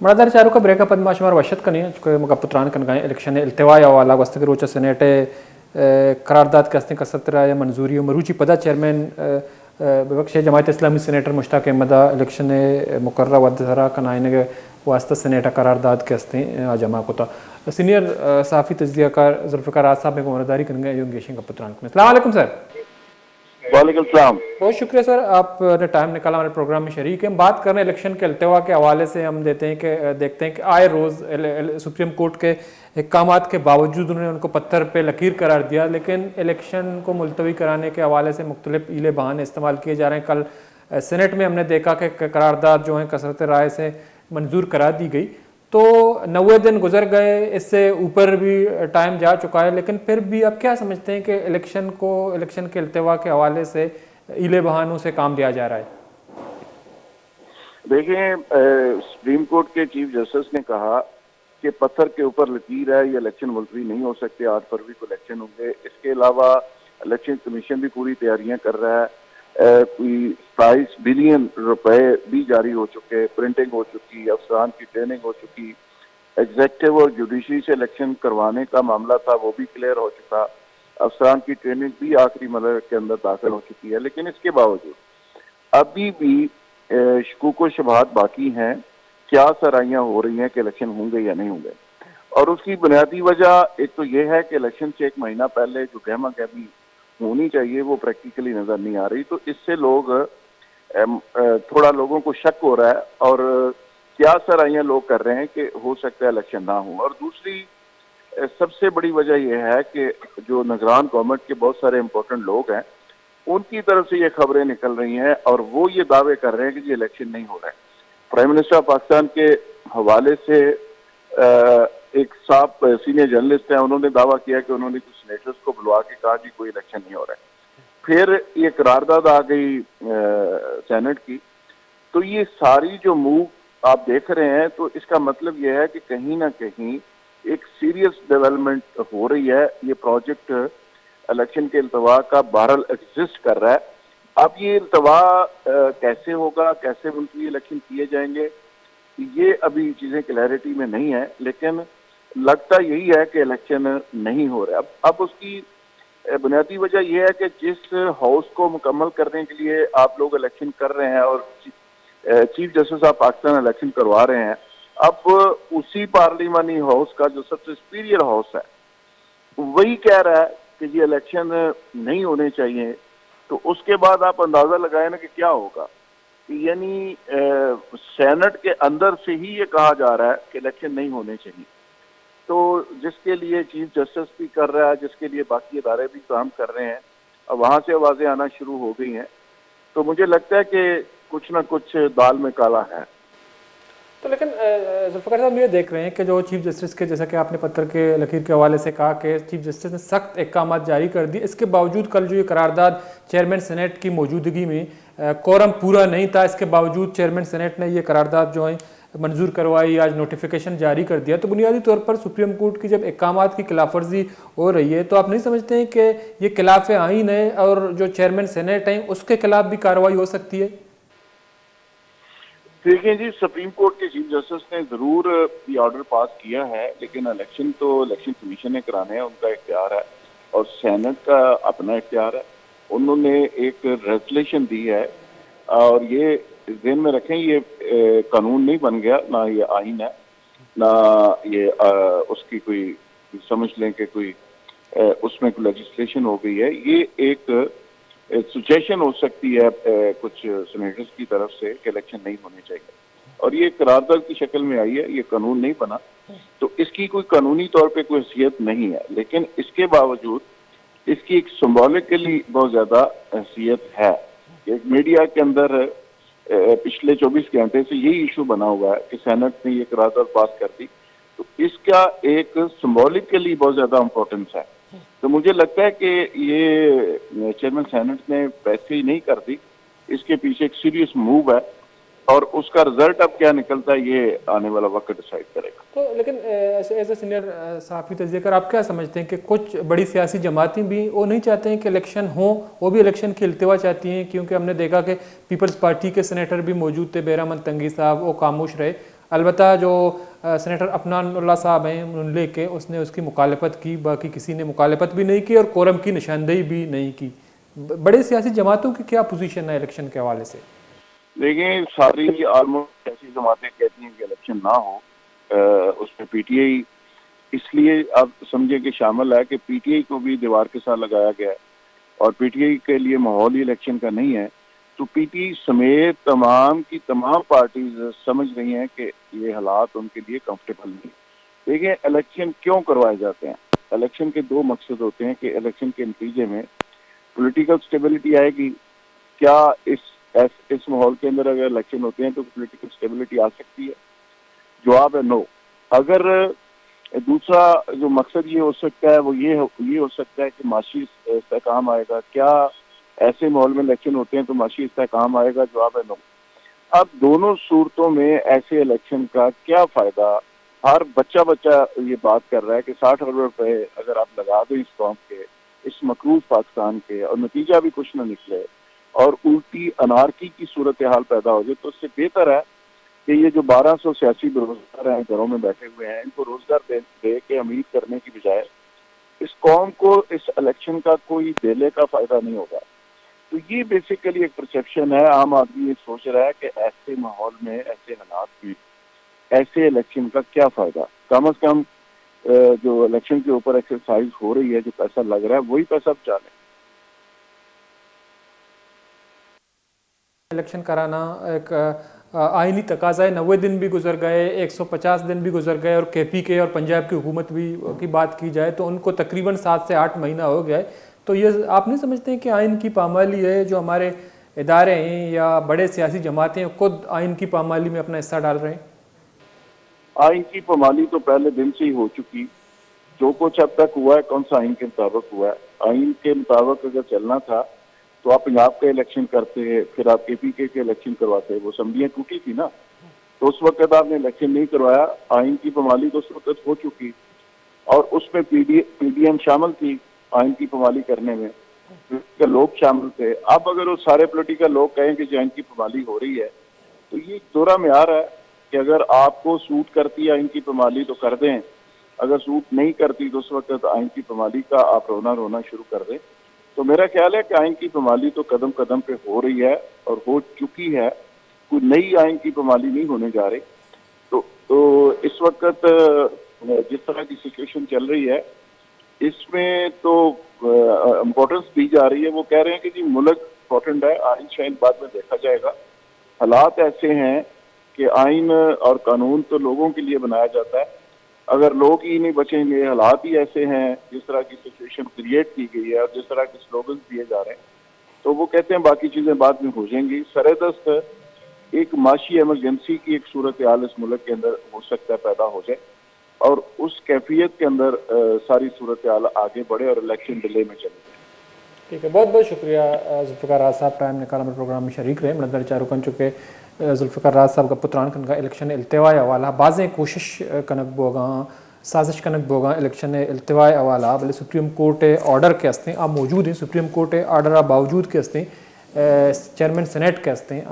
मड़ादार चारू का ब्रेकअप माशमार वशत कनी मगा पुत्रान कन गए इलेक्शन इल्तिवा या वाला वस्त के रोचा सेनेटे करारदाद के अस्ते कसरत राय मंजूरी मरूची पदा चेयरमैन विपक्ष जमात इस्लामी सेनेटर मुश्ताक अहमद इलेक्शन मुकर्रा वदरा कनाइन के वास्ता सेनेटा करारदाद के अस्ते जमा कोता सीनियर साफ़ी तजदियाकार जुल्फ़िकार आज़ साहब में उम्रदारी कन गए गेशिंग का पुत्रान अस्सलाम वालेकुम सर। वालेकुम सलाम। बहुत शुक्रिया सर, आपने टाइम निकाला हमारे प्रोग्राम में शरीक है। हम बात कर रहे हैं इलेक्शन के अल्तवा के हवाले से। हम देखते हैं कि आए रोज़ सुप्रीम कोर्ट के अहकामात के बावजूद उन्होंने उनको पत्थर पे लकीर करार दिया, लेकिन इलेक्शन को मुलतवी कराने के हवाले से मुख्तलिफ हीले बहाने इस्तेमाल किए जा रहे हैं। कल सेनेट में हमने देखा कि करारदाद जो है कसरत राय से मंजूर करा दी गई, तो 90 दिन गुजर गए, इससे ऊपर भी टाइम जा चुका है, लेकिन फिर भी आप क्या समझते हैं कि इलेक्शन के इल्तिवा के हवाले से ईले बहानों से काम लिया जा रहा है? देखिए, सुप्रीम कोर्ट के चीफ जस्टिस ने कहा कि पत्थर के ऊपर लकीर है, ये इलेक्शन मुलतवी नहीं हो सकते, 8 फरवरी को इलेक्शन होंगे। इसके अलावा इलेक्शन कमीशन भी पूरी तैयारियां कर रहा है। कोई 27 बिलियन रुपए भी जारी हो चुके, प्रिंटिंग हो चुकी, अफसरान की ट्रेनिंग हो चुकी, एग्जीक्यूटिव और जुडिशरी से इलेक्शन करवाने का मामला था वो भी क्लियर हो चुका, अफसरान की ट्रेनिंग भी आखिरी मरहले के अंदर दाखिल हो चुकी है। लेकिन इसके बावजूद अभी भी शकूक व शुबहात बाकी हैं, क्या सराहियां हो रही हैं कि इलेक्शन होंगे या नहीं होंगे। और उसकी बुनियादी वजह एक तो ये है कि इलेक्शन से 1 महीना पहले जो गहमा गहमी होनी चाहिए वो प्रैक्टिकली नजर नहीं आ रही, तो इससे थोड़ा लोगों को शक हो रहा है और क्या सराहियां लोग कर रहे हैं कि हो सकता है इलेक्शन ना हो। और दूसरी सबसे बड़ी वजह यह है कि जो निगरान गवर्नमेंट के बहुत सारे इंपॉर्टेंट लोग हैं उनकी तरफ से ये खबरें निकल रही हैं और वो ये दावे कर रहे हैं कि ये इलेक्शन नहीं हो रहा है। प्राइम मिनिस्टर ऑफ पाकिस्तान के हवाले से एक साफ सीनियर जर्नलिस्ट है, उन्होंने दावा किया कि उन्होंने कुछ सेनेटर्स को बुलवा के कहा कि कोई इलेक्शन नहीं हो रहा है। फिर ये करारदाद आ गई सेनेट की, तो ये सारी जो मूव आप देख रहे हैं, तो इसका मतलब यह है कि कहीं ना कहीं एक सीरियस डेवलपमेंट हो रही है। ये प्रोजेक्ट इलेक्शन के इल्तवा का बहरहाल एग्जिस्ट कर रहा है। अब ये इल्तवा कैसे होगा, कैसे मुल्तवी इलेक्शन किए जाएंगे, ये अभी चीजें क्लैरिटी में नहीं है, लेकिन लगता यही है कि इलेक्शन नहीं हो रहा है। अब उसकी बुनियादी वजह यह है कि जिस हाउस को मुकम्मल करने के लिए आप लोग इलेक्शन कर रहे हैं और chief justice of Pakistan election करवा रहे हैं, अब उसी पार्लिमानी हाउस का जो सबसे सुपीरियर हाउस है वही कह रहा है कि ये इलेक्शन नहीं होने चाहिए, तो उसके बाद आप अंदाजा लगाए ना कि क्या होगा। यानी सेनेट के अंदर से ही ये कहा जा रहा है कि इलेक्शन नहीं होने चाहिए, तो जिसके लिए चीफ जस्टिस भी कर रहा है, जिसके लिए बाकी इदारे भी काम कर रहे हैं, अब वहां से आवाजें आना शुरू हो गई हैं, तो मुझे लगता है कि कुछ ना कुछ दाल में काला है। तो लेकिन जुल्फ़िकार साहब ये देख रहे हैं कि जो चीफ जस्टिस के, जैसा कि आपने पत्र के लकीर के हवाले से कहा कि चीफ जस्टिस ने सख्त अहकाम जारी कर दिए, इसके बावजूद कल जो ये करारदाद चेयरमैन सेनेट की मौजूदगी में कोरम पूरा नहीं था, इसके बावजूद चेयरमैन सेनेट ने ये करारदाद जो है मंजूर करवाई, आज नोटिफिकेशन जारी कर दिया। तो बुनियादी तौर पर सुप्रीम कोर्ट की जब अहकामात की खिलाफवर्जी हो रही है, तो आप नहीं समझते हैं कि ये खिलाफ आईन है और जो चेयरमैन सेनेट हैं उसके खिलाफ भी कार्रवाई हो सकती है? देखिए जी, सुप्रीम कोर्ट के चीफ जस्टिस ने जरूर ये ऑर्डर पास किया है, लेकिन इलेक्शन तो इलेक्शन कमीशन ने कराने हैं, उनका इख्तियार है, और सेनेट का अपना इख्तियार है। उन्होंने एक रेजोल्यूशन दी है और ये ध्यान में रखें, ये कानून नहीं बन गया, ना ये आइन है, ना ये उसकी कोई समझ लें कि कोई उसमें कोई लेजिस्लेशन हो गई है। ये एक सजेशन हो सकती है कुछ सेनेटर्स की तरफ से कि इलेक्शन नहीं होने चाहिए, और ये करारदाद की शक्ल में आई है, ये कानून नहीं बना, तो इसकी कोई कानूनी तौर पे कोई हैसियत नहीं है। लेकिन इसके बावजूद इसकी एक सिंबॉलिकली बहुत ज्यादा हैसियत है। एक मीडिया के अंदर पिछले 24 घंटे से यही इशू बना हुआ है कि सेनेट ने ये करारदाद पास कर दी, तो इसका एक सिंबॉलिकली बहुत ज्यादा इम्पोर्टेंस है। तो मुझे लगता है कि ये चेयरमैन सेनेट ने वैसे ही नहीं कर दी, इसके पीछे एक सीरियस मूव है, और उसका रिजल्ट अब क्या निकलता है ये आने वाला वक्त डिसाइड करेगा। तो लेकिन एज ए सीनियर सहाफ़ी तजज़ियाकार, आप क्या समझते हैं कि कुछ बड़ी सियासी जमातें भी वो नहीं चाहते हैं कि इलेक्शन हो, वो भी इलेक्शन की इल्तिवा चाहती हैं? क्योंकि हमने देखा कि पीपल्स पार्टी के सेनेटर भी मौजूद थे, बेरामन तंगी साहब, वो खामोश रहे। अलबत्ता जो सेनेटर अफनानुल्लाह साहब हैं उन्होंने लेके उसने उसकी मुखालफत की, बाकी किसी ने मुखालफत भी नहीं की और कोरम की निशानदेही भी नहीं की। बड़े सियासी जमातों की क्या पोजीशन है इलेक्शन के हवाले से? देखिए, सारी ऑलमोस्ट ऐसी जमातें कहती हैं कि इलेक्शन ना हो, उसमें पीटीआई इसलिए आप समझे कि शामिल है कि पीटीआई को भी दीवार के साथ लगाया गया है और पीटीआई के लिए माहौल ही इलेक्शन का नहीं है। तो पीटीआई समेत तमाम की तमाम पार्टीज समझ रही हैं कि ये हालात उनके लिए कंफर्टेबल नहीं। देखिए, इलेक्शन क्यों करवाए जाते हैं? इलेक्शन के दो मकसद होते हैं कि इलेक्शन के नतीजे में पॉलिटिकल स्टेबिलिटी आएगी। क्या इस माहौल के अंदर अगर इलेक्शन होते हैं तो पॉलिटिकल स्टेबिलिटी आ सकती है? जवाब है नो। अगर दूसरा जो मकसद ये हो सकता है वो ये हो सकता है कि माशी इस्तेहकाम आएगा। क्या ऐसे माहौल में इलेक्शन होते हैं तो माशी इस्तेहकाम आएगा? जवाब है नो। अब दोनों सूरतों में ऐसे इलेक्शन का क्या फायदा? हर बच्चा ये बात कर रहा है कि 60 अरब रुपए अगर आप लगा दो इस कौम के, इस मकरूज पाकिस्तान के, और नतीजा भी कुछ ना निकले और उल्टी अनारकी की सूरत हाल पैदा हो जाए, तो उससे बेहतर है कि ये जो 1200 सियासी बेरोजगार हैं, घरों में बैठे हुए हैं, इनको रोजगार दे के अमीर करने की बजाय इस कौम को इस इलेक्शन का कोई देने का फायदा नहीं होगा। तो ये बेसिकली एक परसेप्शन है। आम आदमी ये सोच रहा है कि ऐसे माहौल में, ऐसे हालात में ऐसे इलेक्शन का क्या फायदा? कम अज कम जो इलेक्शन के ऊपर एक्सरसाइज हो रही है, जो पैसा लग रहा है, वही पैसा बचा लें। इलेक्शन कराना एक आईनी तकाजा है। 90 दिन भी गुजर गए, 150 दिन भी गुजर गए और केपीके और पंजाब की हुकूमत भी की बात की जाए तो उनको तकरीबन 7 से 8 महीना हो गया है। तो ये आप नहीं समझते हैं कि आइन की पामाली है? जो हमारे इदारे हैं या बड़े सियासी जमातें हैं खुद आइन की पामाली में अपना हिस्सा डाल रहे हैं? आइन की पामाली तो पहले दिन से ही हो चुकी। जो कुछ अब तक हुआ है कौन सा आइन के मुताबिक हुआ है? आइन के मुताबिक अगर चलना था तो आप पंजाब के इलेक्शन करते, फिर आप केपीके के इलेक्शन करवाते। वो असम्बलियाँ टूटी थी ना, तो उस वक्त आपने इलेक्शन नहीं करवाया। आइन की पामाली तो उस वक्त हो चुकी और उसमें पीडीएम शामिल थी आइन की पामाली करने में, पोलिटिकल लोग शामिल थे। अब अगर वो सारे पोलिटिकल लोग कहें कि आइन की पामाली हो रही है तो ये दोहरा म्यार है कि अगर आपको सूट करती है आइन की पामाली तो कर दें, अगर सूट नहीं करती तो उस वक्त आइन की पामाली का आप रोना शुरू कर दें। तो मेरा ख्याल है कि आइन की पामाली तो कदम कदम पे हो रही है और हो चुकी है। कोई नई आइन की पामाली नहीं होने जा रही। तो इस वक्त जिस तरह की सिचुएशन चल रही है इसमें तो इम्पोर्टेंस दी जा रही है। वो कह रहे हैं कि जी मुल्क इम्पोर्टेंट है, आइन शाइन बाद में देखा जाएगा। हालात ऐसे हैं कि आइन और कानून तो लोगों के लिए बनाया जाता है। अगर लोग ही नहीं बचेंगे, हालात ही ऐसे हैं, जिस तरह की सिचुएशन क्रिएट की गई है और जिस तरह के स्लोगन दिए जा रहे हैं, तो वो कहते हैं बाकी चीजें बाद में हो जाएंगी। सरेदस्त एक माशी एमरजेंसी की एक सूरत हाल इस मुल्क के अंदर हो सकता है पैदा हो जाए और उस कैफियत के अंदर सारी सूरत हाल आगे बढ़े और इलेक्शन डिले में चले। ठीक है, बहुत बहुत शुक्रिया जुल्फ़िकार राज साहब टाइम निकाल हमारे प्रोग्राम में शरीक रहे। मनदर चारू कन चुके जुल्फ़िकार राज साहब का पुत्रान कन का इलेक्शन अल्तवाए हवाला बाज़ें कोशिश कनक बोगा साजिश कनक बोगा इलेक्शन अल्तवाए हवाला भले सुप्रीम कोर्ट ऑर्डर के हस्ते आप मौजूद हैं, सुप्रीम कोर्ट ऑर्डर बावजूद के हस्ते चेयरमैन सेनेट के हस्ते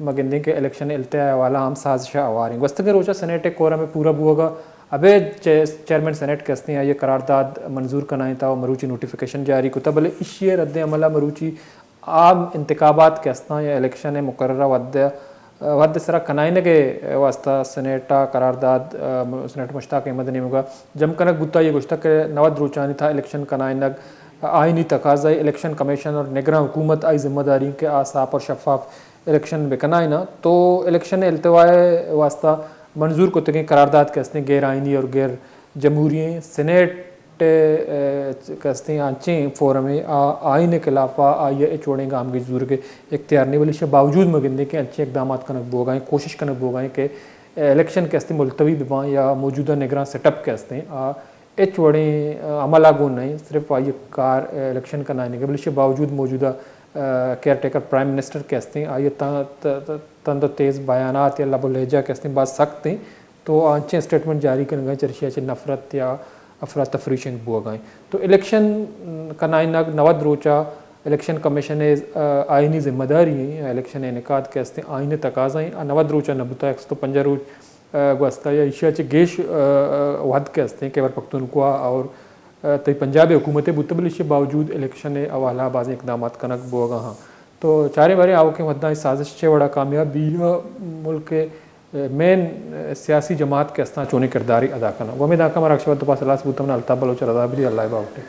मगिंदे के इलेक्शन अल्तवाए हवाला हम साजिश आवार वस्तगर रोचा सेनेट कोरा में पूरा होगा। अबे चेयरमैन सेनेट के हस्ते ये करारदाद मंजूर कराएं था और मरूची नोटिफिकेशन जारी को भले इश्य रद्द अमला मरूची आम इंतखाबात के हस्ता या इलेक्शन मुकर्ररा वद सरा कनाइन के वास्ता सेनेटा करारदाद सेनेट मुश्ताक अहमद ने होगा जमकनक गुत्ता ये गुश्तक नवद रोचानी था इलेक्शन कनाइनक आइनी तकाजा इलेक्शन कमीशन और निगरान हुकूमत आई जिम्मेदारी के आसाप और शफाफ इलेक्शन बेकनाइना। तो इलेक्शन अल्तवाए वास्ता मंजूर को तक करारदाद कहते हैं गैर आइनी और गैर जमहूरी सेनेट कहते हैं आँचे फोरम आइन के खिलाफा आइए छोड़ेंगे आम की जरूर के इख्तियार नहीं बल्कि बावजूद मगिंदे के अच्छे इकदाम कनक बोगाएँ कोशिश कनक बोगाएँ कि इलेक्शन कहते मुलतवी बिबा या मौजूदा निगरान सेटअप कहते हैं वड़े अमला गुन नहीं सिर्फ आइए कार इलेक्शन का नाइन के बल्कि बावजूद मौजूदा केयर टेकर प्राइम मिनिस्टर कहते हैं आइए तंद तेज़ बयानात या लबुलहजा कहते हैं बात सख्त हैं तो अच्छे स्टेटमेंट जारी करने गए चर्चिया से नफरत या अफरा तफरी शेंग बुआ गए। तो इलेक्शन का नाइनग नवद रोचा इलेक्शन कमीशन आइनी जिम्मेदारी है इलेक्शन इनकाद कहते हैं आइन तकाजा नवद रोचा नबुता 150 रोज गुस्ता या एशियाचे गेश वद के हस्ते केवल पख्तूनख्वा और तई पंजाब हुकूमत बुतबल इसके बावजूद इलेक्शन अवाला बाज़ इकदाम कनक बोगा हाँ तो चारे बारे आओ के मद्दा इस साजिश से बड़ा कामयाबी मुल्क के मेन सियासी जमात के हस्ता चोनी किरदारी अदा करना वो में दाका मराक्षवत पास अल्लाह सबूतमन अल्ताफ बलोच रजा भी अल्लाह बाउटे